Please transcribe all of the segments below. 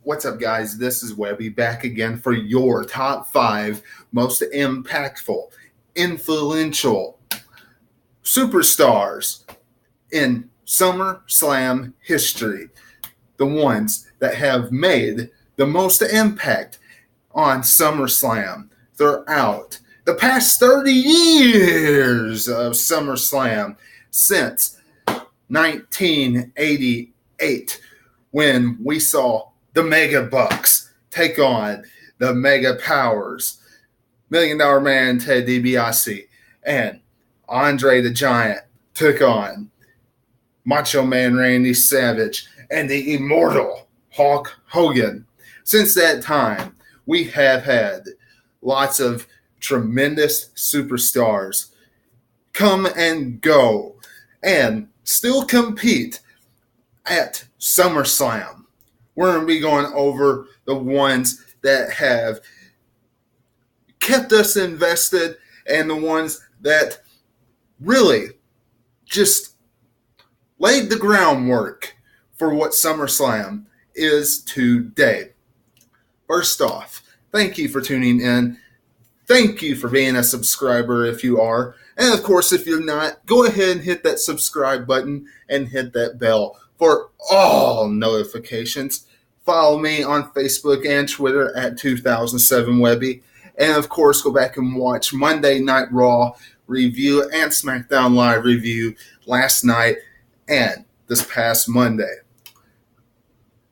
What's up, guys? This is Webby back again for your top 5 most impactful, influential superstars in SummerSlam history. The ones that have made the most impact on SummerSlam throughout the past 30 years of SummerSlam since 1988, when we saw the Mega Bucks take on the Mega Powers, $1 Million Man Ted DiBiase, and Andre the Giant took on Macho Man Randy Savage and the immortal Hulk Hogan. Since that time, we have had lots of tremendous superstars come and go and still compete at SummerSlam. We're going to be going over the ones that have kept us invested and the ones that really just laid the groundwork for what SummerSlam is today. First off, thank you for tuning in. Thank you for being a subscriber if you are. And of course, if you're not, go ahead and hit that subscribe button and hit that bell for all notifications. Follow me on Facebook and Twitter at 2007Webby. And of course, go back and watch Monday Night Raw review and SmackDown Live review last night and this past Monday.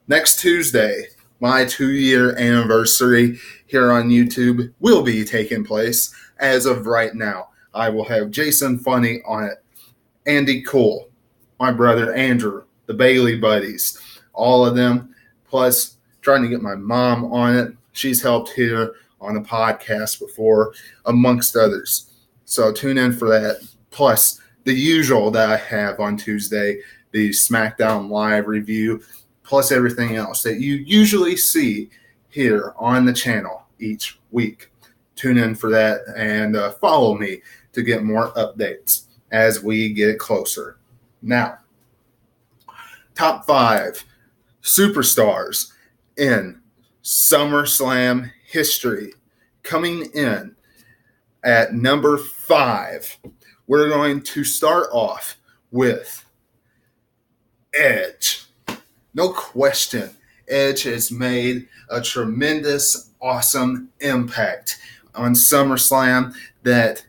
Next Tuesday, my 2-year anniversary here on YouTube will be taking place. As of right now, I will have Jason Funny on it, Andy Cole, my brother Andrew, the Bailey Buddies, all of them, plus trying to get my mom on it. She's helped here on the podcast before, amongst others. So tune in for that, plus the usual that I have on Tuesday, the SmackDown Live review, plus everything else that you usually see here on the channel each week. Tune in for that and follow me to get more updates as we get closer. Now, top 5 superstars in SummerSlam history. Coming in at number 5, we're going to start off with Edge. No question, Edge has made a tremendous, awesome impact on SummerSlam that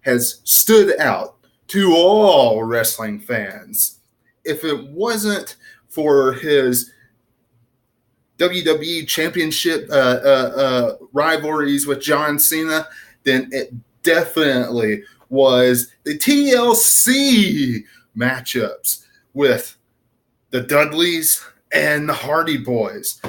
has stood out to all wrestling fans. If it wasn't for his WWE Championship rivalries with John Cena, then it definitely was the TLC matchups with the Dudleys and the Hardy Boys.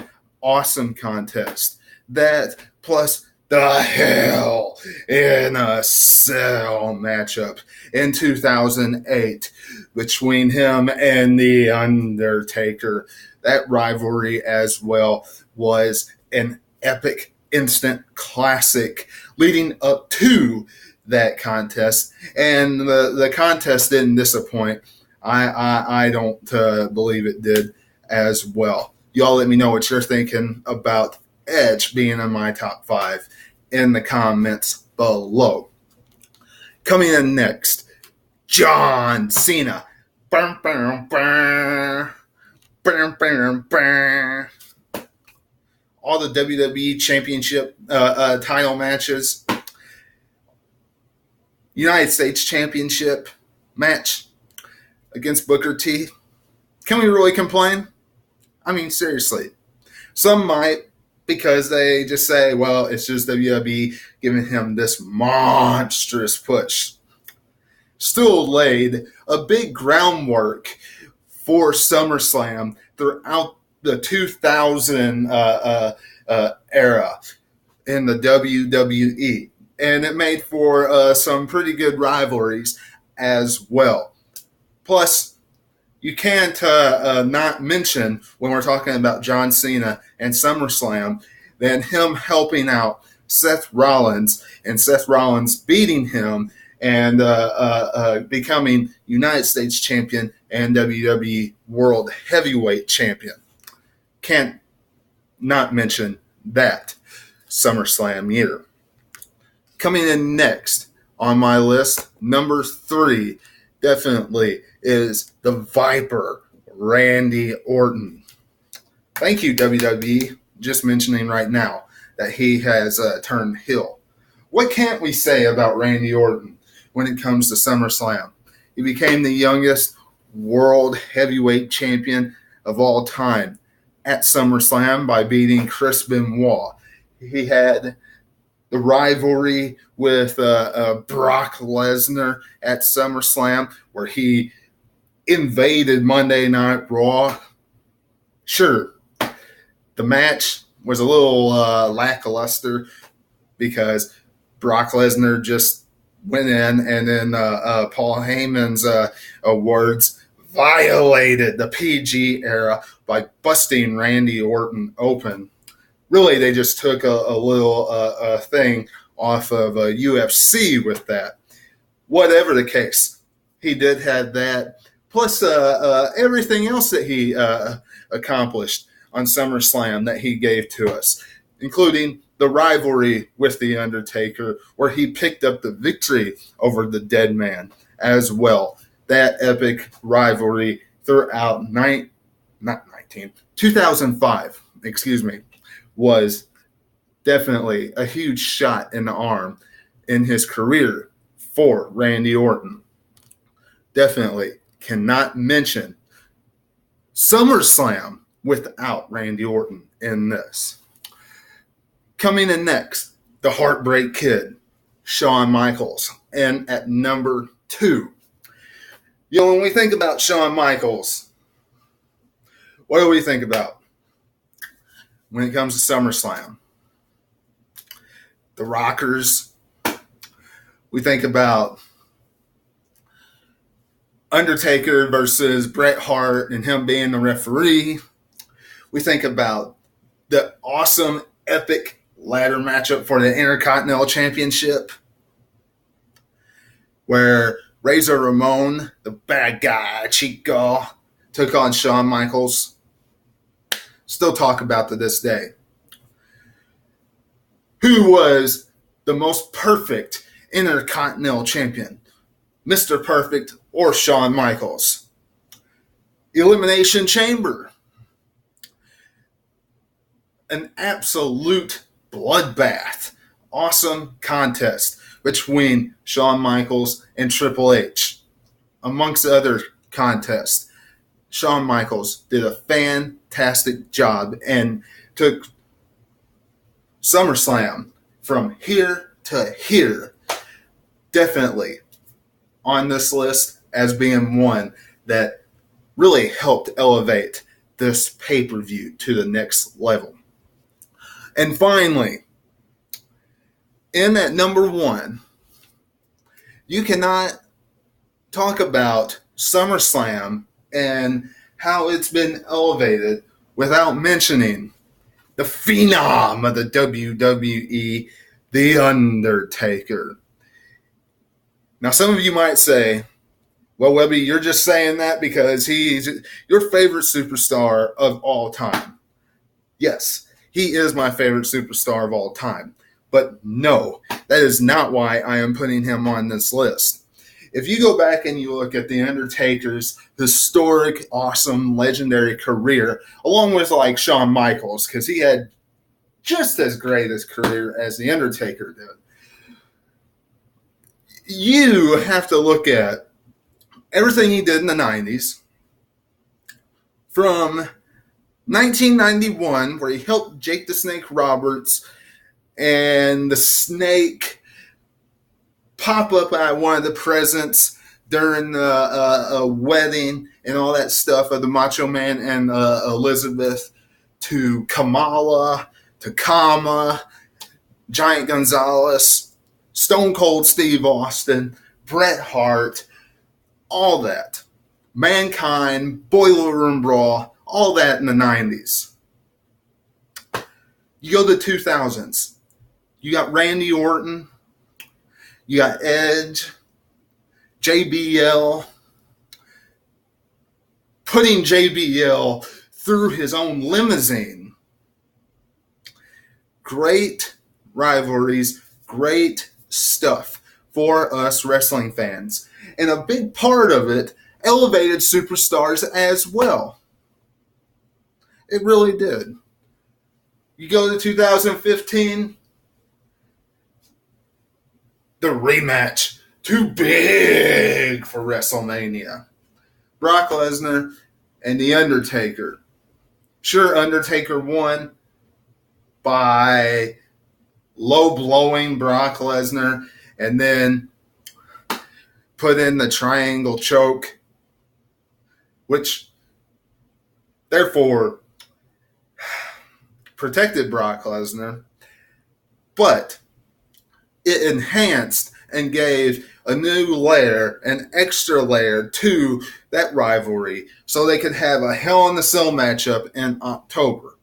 Awesome contest. That plus the Hell in a Cell matchup in 2008 between him and The Undertaker. That rivalry as well was an epic instant classic leading up to that contest. And the contest didn't disappoint. I don't believe it did as well. Y'all let me know what you're thinking about Edge being in my top 5 in the comments below. Coming in next, John Cena. All the WWE Championship title matches. United States Championship match against Booker T. Can we really complain? I mean, seriously. Some might, because they just say, well, it's just WWE giving him this monstrous push. Still laid a big groundwork for SummerSlam throughout the 2000 era in the WWE. And it made for some pretty good rivalries as well. Plus, you can't not mention, when we're talking about John Cena and SummerSlam, then him helping out Seth Rollins and Seth Rollins beating him and becoming United States Champion and WWE World Heavyweight Champion. Can't not mention that SummerSlam year. Coming in next on my list, number 3, definitely is the Viper, Randy Orton. Thank you, WWE, just mentioning right now that he has turned heel. What can't we say about Randy Orton when it comes to SummerSlam? He became the youngest world heavyweight champion of all time at SummerSlam by beating Chris Benoit. He had the rivalry with Brock Lesnar at SummerSlam, where he invaded Monday Night Raw. Sure, the match was a little lackluster because Brock Lesnar just went in, and then Paul Heyman's words violated the PG era by busting Randy Orton open. Really, they just took a little thing off of UFC with that. Whatever the case, he did have that, plus everything else that he accomplished on SummerSlam that he gave to us, including the rivalry with The Undertaker, where he picked up the victory over the Dead Man as well. That epic rivalry throughout 2005, was definitely a huge shot in the arm in his career for Randy Orton. Definitely cannot mention SummerSlam without Randy Orton in this. Coming in next, the Heartbreak Kid, Shawn Michaels. And at number 2, when we think about Shawn Michaels, what do we think about when it comes to SummerSlam? The Rockers. We think about Undertaker versus Bret Hart and him being the referee. We think about the awesome, epic ladder matchup for the Intercontinental Championship, where Razor Ramon, the bad guy, Chico, took on Shawn Michaels. Still talk about to this day. Who was the most perfect Intercontinental Champion? Mr. Perfect or Shawn Michaels? Elimination Chamber. An absolute bloodbath. Awesome contest between Shawn Michaels and Triple H. Amongst other contests, Shawn Michaels did a fantastic job and took SummerSlam from here to here. Definitely on this list as being one that really helped elevate this pay-per-view to the next level. And finally, in at number 1, you cannot talk about SummerSlam and how it's been elevated without mentioning the phenom of the WWE, The Undertaker. Now, some of you might say, well, Webby, you're just saying that because he's your favorite superstar of all time. Yes, he is my favorite superstar of all time. But no, that is not why I am putting him on this list. If you go back and you look at The Undertaker's historic, awesome, legendary career, along with like Shawn Michaels, because he had just as great a career as The Undertaker did, you have to look at everything he did in the 90s, from 1991, where he helped Jake the Snake Roberts and the Snake pop up at one of the presents during a wedding and all that stuff of the Macho Man and Elizabeth, to Kamala, to Kama, Giant Gonzalez, Stone Cold Steve Austin, Bret Hart, all that. Mankind, Boiler Room Brawl, all that in the 90s. You go to the 2000s. You got Randy Orton. You got Edge. JBL. Putting JBL through his own limousine great rivalries, great stuff for us wrestling fans. And a big part of it elevated superstars as well. It really did. You go to 2015, the rematch, too big for WrestleMania. Brock Lesnar and The Undertaker. Sure, Undertaker won by low blowing Brock Lesnar and then put in the triangle choke, which therefore protected Brock Lesnar, but it enhanced and gave a new layer, an extra layer to that rivalry so they could have a Hell in a Cell matchup in October.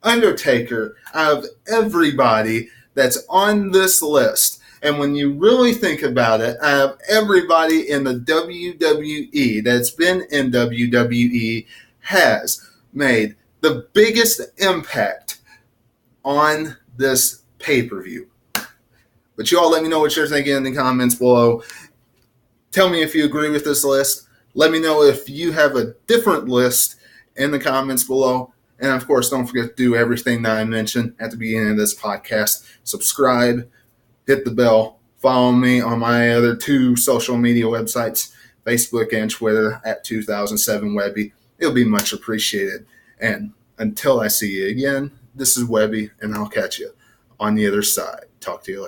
Undertaker, out of everybody that's on this list, and when you really think about it, out of everybody in the WWE that's been in WWE has made the biggest impact on this pay-per-view. But you all let me know what you're thinking in the comments below. Tell me if you agree with this list. Let me know if you have a different list in the comments below. And of course, don't forget to do everything that I mentioned at the beginning of this podcast. Subscribe, hit the bell, follow me on my other 2 social media websites, Facebook and Twitter at 2007Webby. It'll be much appreciated. And until I see you again, this is Webby, and I'll catch you on the other side. Talk to you later.